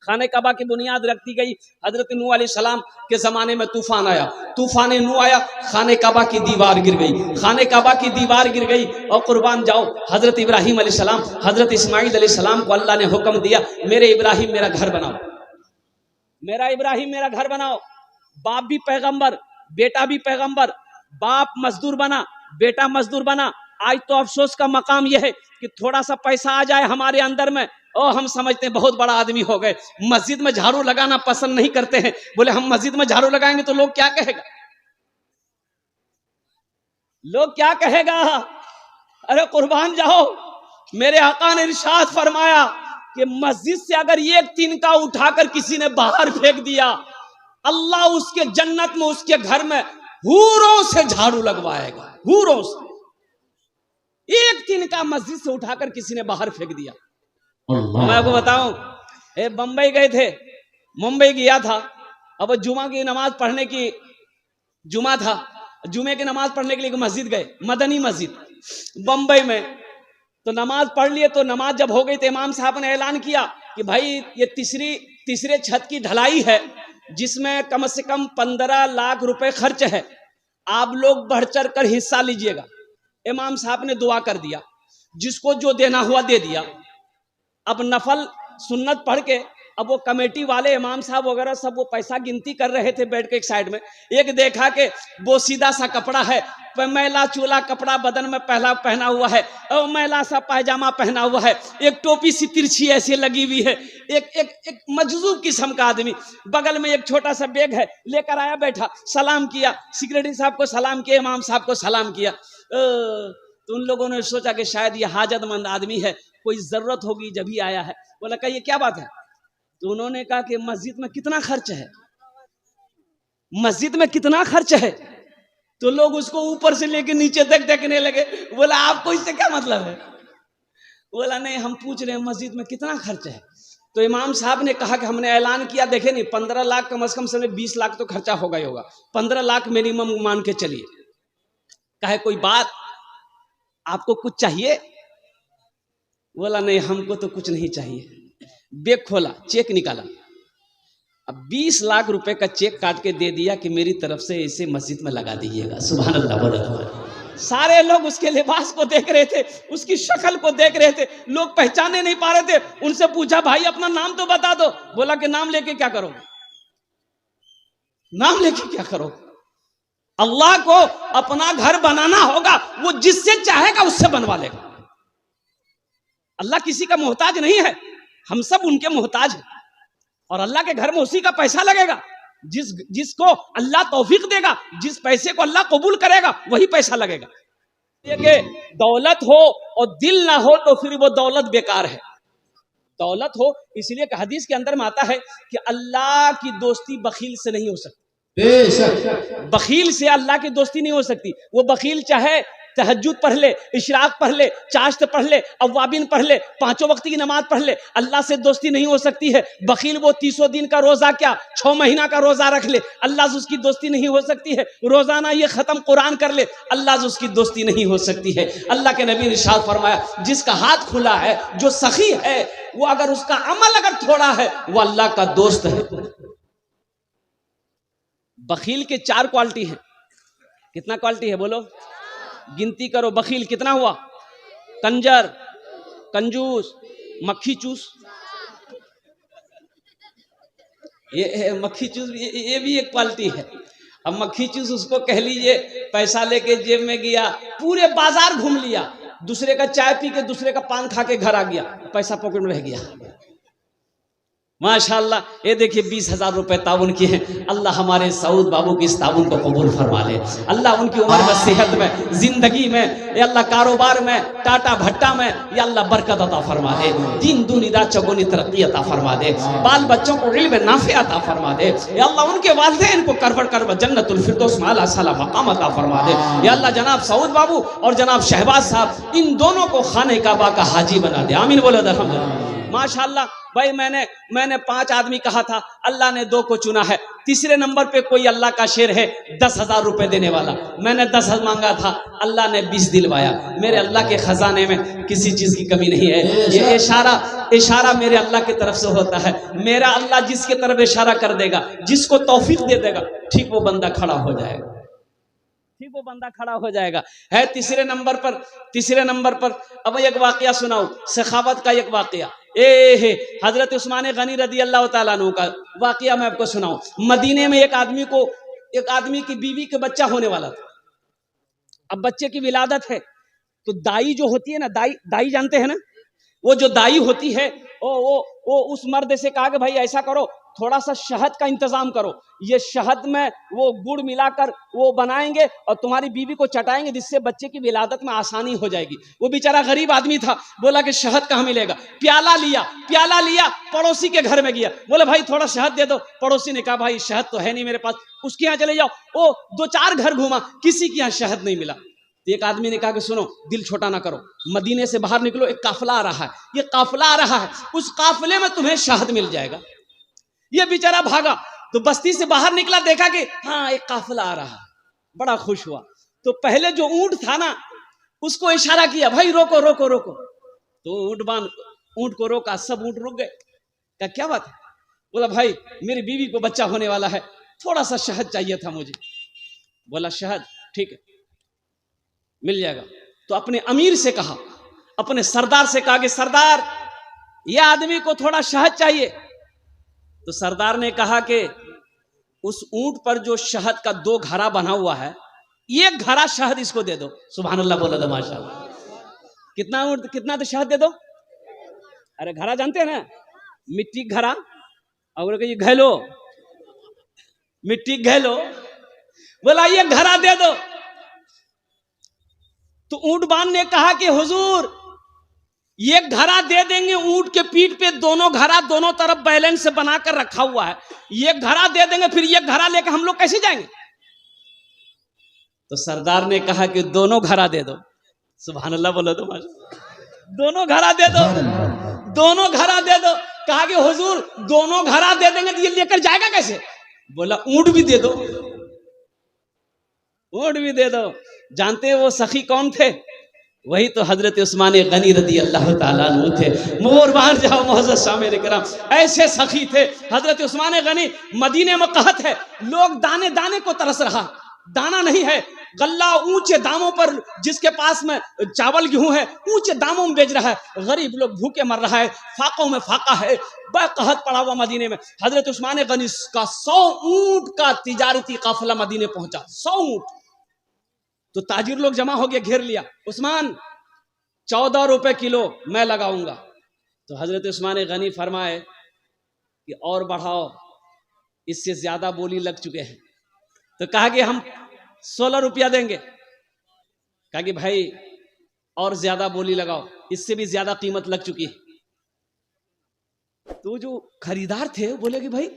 खाने काबा की बुनियाद रखती गई। हजरत नूह अलैहिस्सलाम के ज़माने में तूफ़ान आया, तूफ़ान नूह आया, खाने काबा की दीवार गिर गई, खाने काबा की दीवार गिर गई। और कुर्बान जाओ, हजरत इब्राहीम अलैहिस्सलाम, हजरत इस्माईल अलैहिस्सलाम को अल्लाह ने हुक्म दिया, मेरे इब्राहीम मेरा घर बनाओ, मेरा इब्राहीम मेरा घर बनाओ। बाप भी पैगंबर, बेटा भी पैगंबर, बाप मजदूर बना, बेटा मजदूर बना। आज तो अफसोस का मकाम यह है कि थोड़ा सा पैसा आ जाए हमारे अंदर में, और हम समझते हैं बहुत बड़ा आदमी हो गए। मस्जिद में झाड़ू लगाना पसंद नहीं करते हैं, बोले हम मस्जिद में झाड़ू लगाएंगे तो लोग क्या कहेगा, लोग क्या कहेगा। अरे कुर्बान जाओ, मेरे आका ने इरशाद फरमाया कि मस्जिद से अगर एक तिनका उठाकर किसी ने बाहर फेंक दिया, अल्लाह उसके जन्नत में, उसके घर में हूरों से झाड़ू लगवाएगा, हूरों से। एक तिनका मस्जिद से उठाकर किसी ने बाहर फेंक दिया। मैं आपको बताऊं, बंबई गए थे, मुंबई गया था, अब जुमा की नमाज पढ़ने की, जुमा था, जुमे की नमाज पढ़ने के लिए मस्जिद गए, मदनी मस्जिद बंबई में। तो नमाज पढ़ लिए, तो नमाज जब हो गई तो इमाम साहब ने ऐलान किया कि भाई ये तीसरे छत की ढलाई है, जिसमें कम से कम 15 लाख रुपए खर्च है, आप लोग बढ़ चढ़ कर हिस्सा लीजिएगा। इमाम साहब ने दुआ कर दिया, जिसको जो देना हुआ दे दिया। अब नफल सुन्नत पढ़ के, अब वो कमेटी वाले इमाम साहब वगैरह सब वो पैसा गिनती कर रहे थे बैठ के एक साइड में। एक देखा कि वो सीधा सा कपड़ा है, मैला चूला कपड़ा बदन में पहना हुआ है, और मैला सा पायजामा पहना हुआ है, एक टोपी सी तिरछी ऐसी लगी हुई है, एक मजजूब किस्म का आदमी। बगल में एक छोटा सा बैग है, लेकर आया, बैठा, सलाम किया, सेक्रेटरी साहब को सलाम किया, इमाम साहब को सलाम किया। तो उन लोगों ने सोचा कि शायद ये हाजतमंद आदमी है, कोई जरूरत होगी जब ही आया है। बोला कहा ये क्या बात है? तो उन्होंने कहा कि मस्जिद में कितना खर्च है, मस्जिद में कितना खर्च है। तो लोग उसको ऊपर से लेके नीचे तक देखने लगे। बोला आपको इससे क्या मतलब है? बोला नहीं, हम पूछ रहे हैं मस्जिद में कितना खर्च है। तो इमाम साहब ने कहा कि हमने ऐलान किया, देखे नहीं, 15 लाख कम से कम समय 20 लाख तो खर्चा होगा ही होगा, 15 लाख मिनिमम मान के चलिए। कहे कोई बात, आपको कुछ चाहिए? बोला नहीं, हमको तो कुछ नहीं चाहिए। बैग खोला, चेक निकाला, अब 20 लाख रुपए का चेक काट के दे दिया कि मेरी तरफ से इसे मस्जिद में लगा दीजिएगा। सुभान अल्लाह। सारे लोग उसके लिबास को देख रहे थे, उसकी शक्ल को देख रहे थे, लोग पहचाने नहीं पा रहे थे। उनसे पूछा भाई अपना नाम तो बता दो। बोला कि नाम लेके क्या करोगे, नाम लेके क्या करोगे? अल्लाह को अपना घर बनाना होगा, वो जिससे चाहेगा उससे बनवा लेगा। अल्लाह किसी का मोहताज नहीं है, हम सब उनके मोहताज हैं। और अल्लाह के घर में उसी का पैसा लगेगा जिसको अल्लाह तौफीक देगा, जिस पैसे को अल्लाह कबूल करेगा वही पैसा लगेगा। ये दौलत हो और दिल ना हो तो फिर वो दौलत बेकार है। दौलत हो, इसलिए कि हदीस के अंदर में आता है कि अल्लाह की दोस्ती बखील से नहीं हो सकती। बखील से अल्लाह की दोस्ती नहीं हो सकती। वो बखील चाहे तहज्जुद पढ़ ले, इशराक पढ़ ले, चाश्त पढ़ ले, अव्वाबिन पढ़ ले, 5 वक्त की नमाज पढ़ ले, अल्लाह से दोस्ती नहीं हो सकती है। बखील वो 300 दिन का रोजा क्या 6 महीना का रोजा रख ले, अल्लाह से उसकी दोस्ती नहीं हो सकती है। रोजाना ये खत्म कुरान कर ले, अल्लाह से उसकी दोस्ती नहीं हो सकती है। अल्लाह के नबी ने इरशाद फरमाया, जिसका हाथ खुला है, जो सखी है, वो अगर उसका अमल अगर थोड़ा है, वो अल्लाह का दोस्त है। बखील के 4 क्वालिटी है। कितना क्वालिटी है बोलो, गिनती करो। बखील कितना हुआ? कंजर, कंजूस, मक्खी चूस, ये मक्खी चूस, ये भी एक क्वालिटी है। अब मक्खी चूस उसको कह लीजिए, पैसा लेके जेब में गया, पूरे बाजार घूम लिया, दूसरे का चाय पी के, दूसरे का पान खा के घर आ गया, पैसा पॉकेट में रह गया। माशाल्लाह, ये देखिए 20,000 रुपए ताउन किए हैं। अल्लाह हमारे सऊद बाबू की इस ताउन को कबूल फरमा ले। अल्लाह उनकी उम्र में, सेहत में, जिंदगी में, या अल्लाह कारोबार में, टाटा भट्टा में, या अल्लाह बरकत अता फरमा दे। दिन दूनी रात चौगुनी तरक्की अता फरमा दे। बाल बच्चों को इल्म नाफे अता फरमा दे। या अल्लाह उनके वालिदैन को करब जन्नतुल फिरदौस में आला साला मकाम अता फरमा दे। या अल्लाह जनाब सऊद बाबू और जनाब शहबाज साहब, इन दोनों को खाने काबा का हाजी बना दे। आमीन बोलो अल्हम्दुलिल्लाह। माशाल्लाह। भाई मैंने 5 आदमी कहा था, अल्लाह ने 2 को चुना है। तीसरे नंबर पे कोई अल्लाह का शेर है 10,000 रुपए देने वाला, मैंने 10 मांगा था, अल्लाह ने 20 दिलवाया। मेरे अल्लाह के खजाने में किसी चीज की कमी नहीं है। ये इशारा मेरे अल्लाह की तरफ से होता है। मेरा अल्लाह जिसके तरफ इशारा कर देगा, जिसको तौफीक दे देगा, ठीक वो बंदा खड़ा हो जाएगा, ठीक वो बंदा खड़ा हो जाएगा। है तीसरे नंबर पर अब एक वाकया सुनाऊं, सखावत का एक वाकया। हजरत उस्मान गनी रदी अल्लाह ताला अन्हु का वाकया मैं आपको सुनाऊं। मदीने में एक आदमी की बीवी के बच्चा होने वाला था। अब बच्चे की विलादत है तो दाई जो होती है ना, दाई जानते हैं ना, वो जो दाई होती है वो उस मर्द से कहा कि भाई ऐसा करो, थोड़ा सा शहद का इंतजाम करो, ये शहद में वो गुड़ मिलाकर वो बनाएंगे और तुम्हारी बीवी को चटाएंगे, जिससे बच्चे की विलादत में आसानी हो जाएगी। वो बेचारा गरीब आदमी था, बोला कि शहद कहाँ मिलेगा। प्याला लिया पड़ोसी के घर में गया, बोले भाई थोड़ा शहद दे दो। पड़ोसी ने कहा भाई शहद तो है नहीं मेरे पास, उसके यहाँ चले जाओ। वो 2-4 घर घूमा, किसी के यहाँ शहद नहीं मिला। एक आदमी ने कहा कि सुनो, दिल छोटा ना करो, मदीने से बाहर निकलो, एक काफिला आ रहा है, ये काफिला आ रहा है, उस काफिले में तुम्हें शहद मिल जाएगा। ये बेचारा भागा तो बस्ती से बाहर निकला, देखा कि हाँ एक काफिला आ रहा है, बड़ा खुश हुआ। तो पहले जो ऊंट था ना, उसको इशारा किया, भाई रोको रोको रोको। तो ऊंट को रोका, सब ऊंट रुक गए। क्या बात है? बोला भाई मेरी बीवी को बच्चा होने वाला है, थोड़ा सा शहद चाहिए था मुझे। बोला शहद ठीक है मिल जाएगा। तो अपने अमीर से कहा, अपने सरदार से कहा कि सरदार ये आदमी को थोड़ा शहद चाहिए। तो सरदार ने कहा कि उस ऊंट पर जो शहद का 2 घड़ा बना हुआ है, 1 घड़ा शहद इसको दे दो। सुभान अल्लाह बोला था माशाअल्लाह। कितना तो शहद दे दो। अरे घड़ा जानते हैं ना, मिट्टी घड़ा, और ये घैलो मिट्टी घैलो, बोला ये घड़ा दे दो। तो ऊंटबान ने कहा कि हुजूर ये घड़ा दे देंगे, ऊंट के पीठ पे दोनों घड़ा दोनों तरफ बैलेंस से बनाकर रखा हुआ है, ये घड़ा दे देंगे, फिर ये घड़ा लेकर हम लोग कैसे जाएंगे? तो सरदार ने कहा कि दोनों घड़ा दे दो। सुभान अल्लाह बोलो तो दोनों घड़ा दे दो, दोनों घड़ा दे दो। कहा कि हुजूर दोनों घड़ा दे देंगे तो ये लेकर जाएगा कैसे? बोला ऊंट भी दे दो, ऊंट भी दे दो। जानते हैं वो सखी कौन थे? वही तो हजरत उस्मान गनी रदी अल्लाह ताला अन्हु थे। मोर बाहर जाओ मोअज़्ज़ज़ शामिल इकराम, ऐसे सखी थे हजरत उस्मान गनी। मदीने में कहत है, लोग दाने दाने को तरस रहा, दाना नहीं है, गल्ला ऊंचे दामों पर, जिसके पास में चावल गेहूं है ऊंचे दामों में बेच रहा है, गरीब लोग भूखे मर रहा है, फाकों में फाका है, कहत पड़ा हुआ मदीने में। हजरत उस्मान गनी का 100 ऊंट का तिजारती काफिला मदीने पहुंचा, 100 ऊंट। तो ताजिर लोग जमा हो गए, घेर लिया। उस्मान 14 रुपए किलो मैं लगाऊंगा। तो हजरत उस्मान गनी फरमाए कि और बढ़ाओ, इससे ज्यादा बोली लग चुके हैं। तो कहा कि हम 16 रुपया देंगे। कहा कि भाई और ज्यादा बोली लगाओ, इससे भी ज्यादा कीमत लग चुकी है। तो जो खरीदार थे बोले कि भाई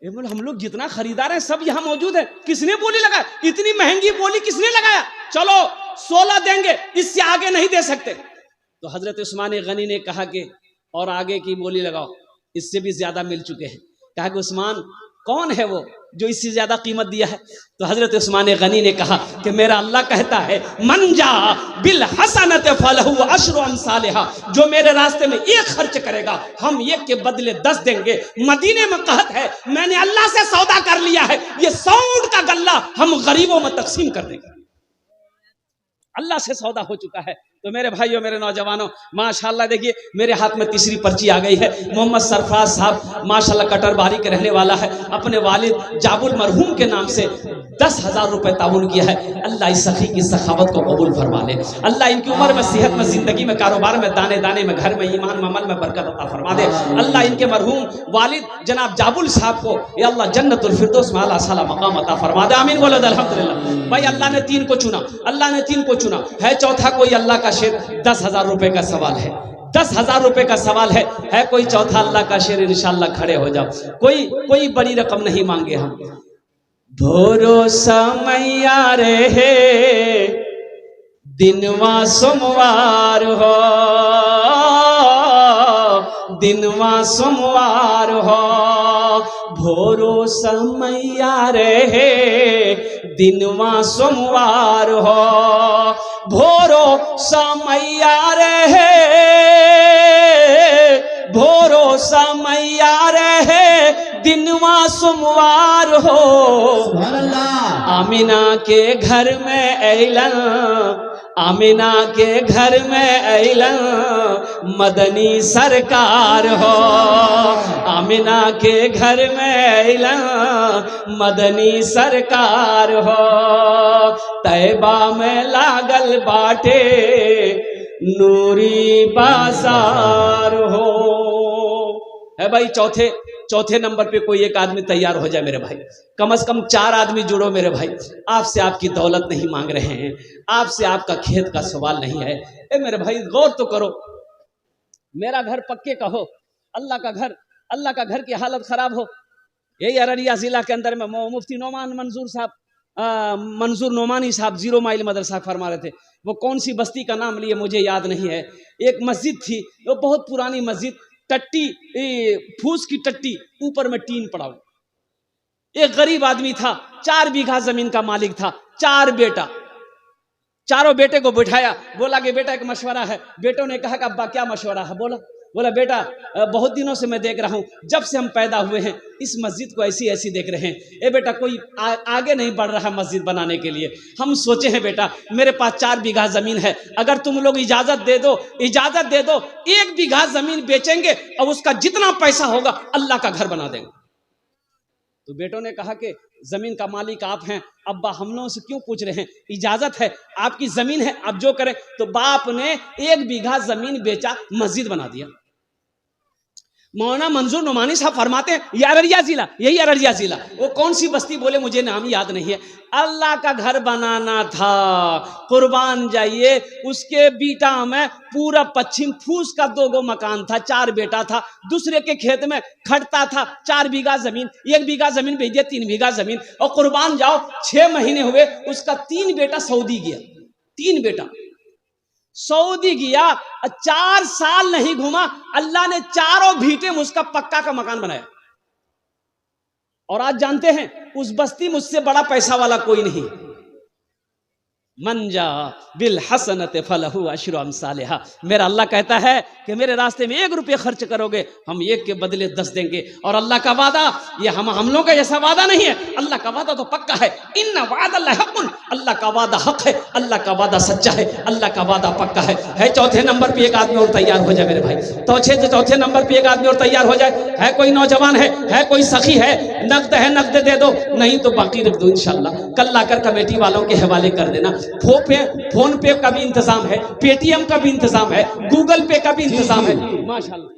हम लोग जितना खरीदार हैं सब यहाँ मौजूद है, किसने बोली लगाया? इतनी महंगी बोली किसने लगाया? चलो 16 देंगे, इससे आगे नहीं दे सकते। तो हजरत उस्मान गनी ने कहा कि और आगे की बोली लगाओ, इससे भी ज्यादा मिल चुके हैं। कहा कि उस्मान कौन है वो जो इससे ज्यादा कीमत दिया है? तो हजरत उस्मान गनी ने कहा कि मेरा अल्लाह कहता है, मन जा बिल हसनत फलहु अशरु अमसालिहा, जो मेरे रास्ते में 1 खर्च करेगा हम 1 के बदले 10 देंगे। मदीने में कहत है, मैंने अल्लाह से सौदा कर लिया है, ये 100 ऊंट का गल्ला हम गरीबों में तकसीम कर देंगे। अल्लाह से सौदा हो चुका है। तो मेरे भाइयों, मेरे नौजवानों, माशाल्लाह देखिए मेरे हाथ में तीसरी पर्ची आ गई है। मोहम्मद सरफराज साहब माशाल्लाह कटरबारी के रहने वाला है, अपने वालिद जाबुल मरहूम के नाम से 10,000 रुपए ताउन किया है। अल्लाह इस सखी की सखावत को कबूल फरमा ले। अल्लाह इनकी उम्र में, सेहत में, जिंदगी में, कारोबार में, दाने दाने में, घर में, ईमान में, अमल में बरकत अता फरमा दे। अल्लाह इनके मरहूम वालिद जनाब जाबुल साहब को या अल्लाह जन्नतुल फिरदौस में आला साला मकाम अता फरमा दे। आमीन बोलो अल्हम्दुलिल्लाह। भाई अल्लाह ने 3 को चुना, अल्लाह ने 3 को चुना है। चौथा कोई अल्लाह का शेर, 10,000 रुपए का सवाल है, 10,000 रुपए का सवाल है कोई चौथा अल्लाह का शेर, इंशाअल्लाह खड़े हो जाओ। कोई बड़ी रकम नहीं मांगे हम। भरोसा मैया रे दिनवा सोमवार हो, दिनवा सोमवार हो, भोरो समैया रहे दिनवा सोमवार हो, भोरो समैया रहे भोरो समैया रहे दिनवा सोमवार हो। आमिना के घर में ऐलन, आमिना के घर में ऐलन मदनी सरकार हो, आमिना के घर में ऐलन मदनी सरकार हो। तैबा में लागल बाटे नूरी बाजार हो। है भाई, चौथे नंबर पे कोई एक आदमी तैयार हो जाए मेरे भाई, कम से कम 4 आदमी जुड़ो मेरे भाई। आपसे आपकी दौलत नहीं मांग रहे हैं, आपसे आपका खेत का सवाल नहीं है। ए मेरे भाई गौर तो करो, मेरा घर पक्के का हो, अल्लाह का घर की हालत खराब हो। यही अररिया जिला के अंदर में मुफ्ती मंजूर नोमानी साहब 0 माइल मदरसा फरमा रहे थे। वो कौन सी बस्ती का नाम लिए मुझे याद नहीं है। एक मस्जिद थी, वो बहुत पुरानी मस्जिद, टट्टी फूस की टट्टी, ऊपर में टीन पड़ा हुआ। एक गरीब आदमी था, 4 बीघा जमीन का मालिक था, 4 बेटा। चारों बेटे को बिठाया, बोला कि बेटा एक मशवरा है। बेटों ने कहा कि अब्बा क्या मशवरा है? बोला बेटा बहुत दिनों से मैं देख रहा हूँ, जब से हम पैदा हुए हैं इस मस्जिद को ऐसी ऐसी देख रहे हैं। ए बेटा कोई आगे नहीं बढ़ रहा मस्जिद बनाने के लिए। हम सोचे हैं बेटा मेरे पास 4 बीघा जमीन है, अगर तुम लोग इजाजत दे दो 1 बीघा जमीन बेचेंगे और उसका जितना पैसा होगा अल्लाह का घर बना देंगे। तो बेटों ने कहा कि जमीन का मालिक आप हैं, अब्बा हम लोगों से क्यों पूछ रहे हैं, इजाजत है, आपकी जमीन है, आप जो करें। तो बाप ने 1 बीघा जमीन बेचा, मस्जिद बना दिया। मौलाना मंजूर नोमानी साहब फरमाते हैं ये अररिया जिला, यही अररिया जिला, वो कौन सी बस्ती बोले मुझे नाम याद नहीं है। अल्लाह का घर बनाना था, कुर्बान जाइए। उसके बीटा में पूरा पश्चिम फूस का 2 मकान था, 4 बेटा था, दूसरे के खेत में खटता था। 4 बीघा जमीन, 1 बीघा जमीन बेच दिया, 3 बीघा जमीन। और कुर्बान जाओ 6 महीने हुए उसका 3 बेटा सऊदी गया, 3 बेटा सऊदी गया, 4 साल नहीं घूमा, अल्लाह ने 4 भीटे में उसका पक्का का मकान बनाया। और आज जानते हैं उस बस्ती में उससे बड़ा पैसा वाला कोई नहीं। मंजा बिल हसनत फलहु अशरु अमसालिहा। मेरा अल्लाह कहता है कि मेरे रास्ते में 1 रुपये खर्च करोगे हम 1 के बदले 10 देंगे। और अल्लाह का वादा ये हम लोगों का जैसा वादा नहीं है, अल्लाह का वादा तो पक्का है। इन्ना वादा हक़्क़ुन, अल्लाह का वादा हक है, अल्लाह का वादा सच्चा है, अल्लाह का वादा पक्का है। चौथे नंबर पे एक आदमी और तैयार हो जाए मेरे भाई, तो चौथे नंबर पे एक आदमी और तैयार हो जाए। है कोई नौजवान है कोई सखी है, नकद है नकद दे दो, नहीं तो बाकी रख दो इंशाल्लाह, कल लाकर कमेटी वालों के हवाले कर देना। फोन पे का भी इंतजाम है, पेटीएम का भी इंतजाम है, गूगल पे का भी इंतजाम है। माशाल्लाह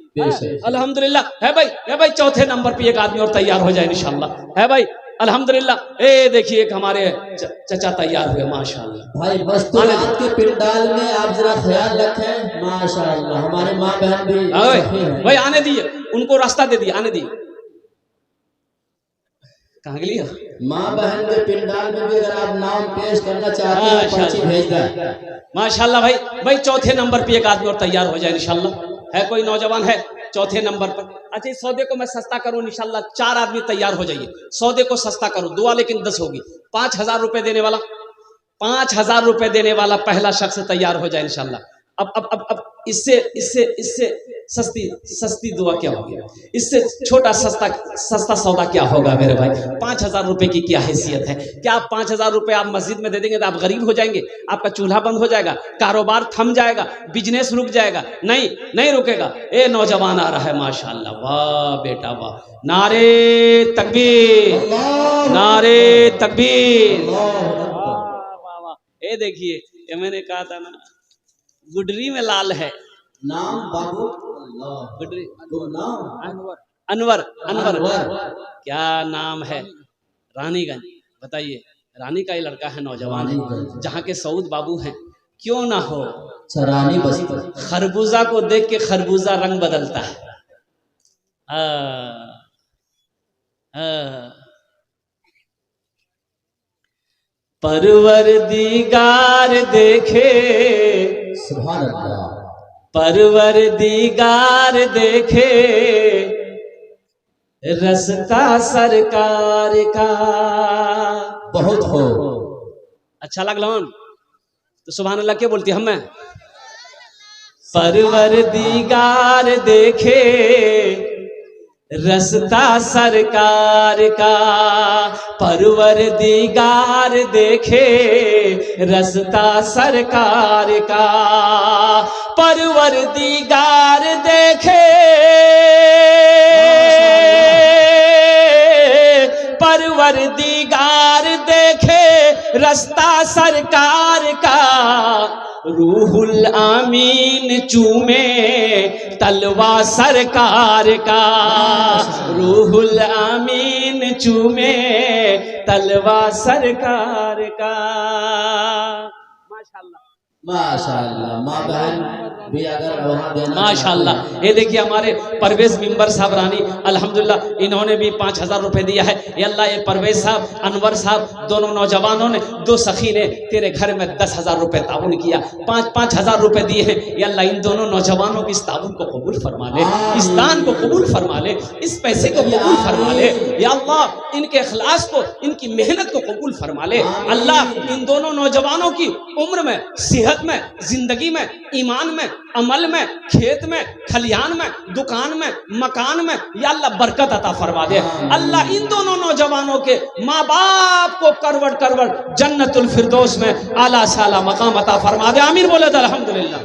अल्हम्दुलिल्लाह। है भाई चौथे नंबर पे एक आदमी और तैयार हो जाए इंशाल्लाह। है भाई अल्हम्दुलिल्लाह। ए देखिए एक हमारे चचा तैयार हुए माशाल्लाह। भाई बस तो आपके पिंडाल में आप जरा ख्याल रखें माशाल्लाह। हमारे माँ बहन भी भाई आने दिए, उनको रास्ता दे दिए, आने दिए। कहाँ के लिए माँ बहन के पिंडाल में भी अगर आप नाम पेश करना चाहते हैं पर्ची भेज दें। माशाल्लाह भाई चौथे नंबर पे एक आदमी और तैयार हो जाए इंशाल्लाह। है कोई नौजवान है चौथे नंबर पर? अच्छा इस सौदे को मैं सस्ता करूं इंशाल्लाह, 4 आदमी तैयार हो जाइए। सौदे को सस्ता करूं, दुआ लेकिन 10 होगी। 5000 रुपए देने वाला, 5000 रुपए देने वाला पहला शख्स तैयार हो जाए इंशाल्लाह। अब इससे सस्ती दुआ क्या होगी, इससे छोटा सस्ता सौदा क्या होगा मेरे भाई? 5000 रुपए की क्या हैसियत है? क्या आप 5000 रुपए आप मस्जिद में दे देंगे तो आप गरीब हो जाएंगे, आपका चूल्हा बंद हो जाएगा, कारोबार थम जाएगा, बिजनेस रुक जाएगा? नहीं रुकेगा। ए नौजवान आ रहा है माशाल्लाह, वाह बेटा वाह, नारे तकबीर, नारे तकबीर। ये देखिए ये मैंने कहा था ना, गुडरी में लाल है नाम बाबू, गुडरी अनवर क्या नाम है? रानीगंज। बताइए रानी का ही लड़का है, नौजवान है, जहाँ के सऊद बाबू हैं। क्यों ना हो, रानी बस्ती। खरबूजा को देख के खरबूजा रंग बदलता है। परवरदिगार देखे, सुभान अल्लाह, परवरदिगार देखे रास्ता सरकार का। बहुत हो। अच्छा लगल तो सुभान अल्लाह क्या बोलती हम? परवरदिगार देखे रास्ता सरकार का, परवरदिगार देखे रास्ता सरकार का, परवरदिगार देखे, परवरदिगार देखे रास्ता सरकार का, रूहुल आमीन चूमे तलवा सरकार का, रूहुल आमीन चूमे तलवा सरकार का। माशाअल्लाह माशाअल्लाह। माँ बहन भी अगर वहाँ देना माशाअल्लाह। ये देखिए हमारे परवेज मिंबर साहब रानी अल्हम्दुलिल्लाह इन्होंने भी 5,000 रुपए दिया है। ये अल्लाह ये परवेज साहब अनवर साहब दोनों नौजवानों ने, दो सखी ने तेरे घर में 10,000 रुपए ताउन किया, 5,000 रुपए दिए हैं। ये अल्लाह इन दोनों नौजवानों की इस ताउन को कबूल फरमा ले, इस दान को कबूल फरमा ले, इस पैसे को कबूल फरमा ले। या अल्लाह इनके इखलास को, इनकी मेहनत को कबूल फरमा ले। अल्लाह इन दोनों नौजवानों की उम्र में, सेहत में, जिंदगी में, ईमान में, अमल में, खेत में, खलियान में, दुकान में, मकान में या अल्लाह बरकत अता फरमा दे। अल्लाह इन दोनों नौजवानों के माँ बाप को करवट करवट जन्नतुल फिरदौस में आला साला मकाम अता फरमा दे। आमीन बोले तो अल्हम्दुलिल्लाह।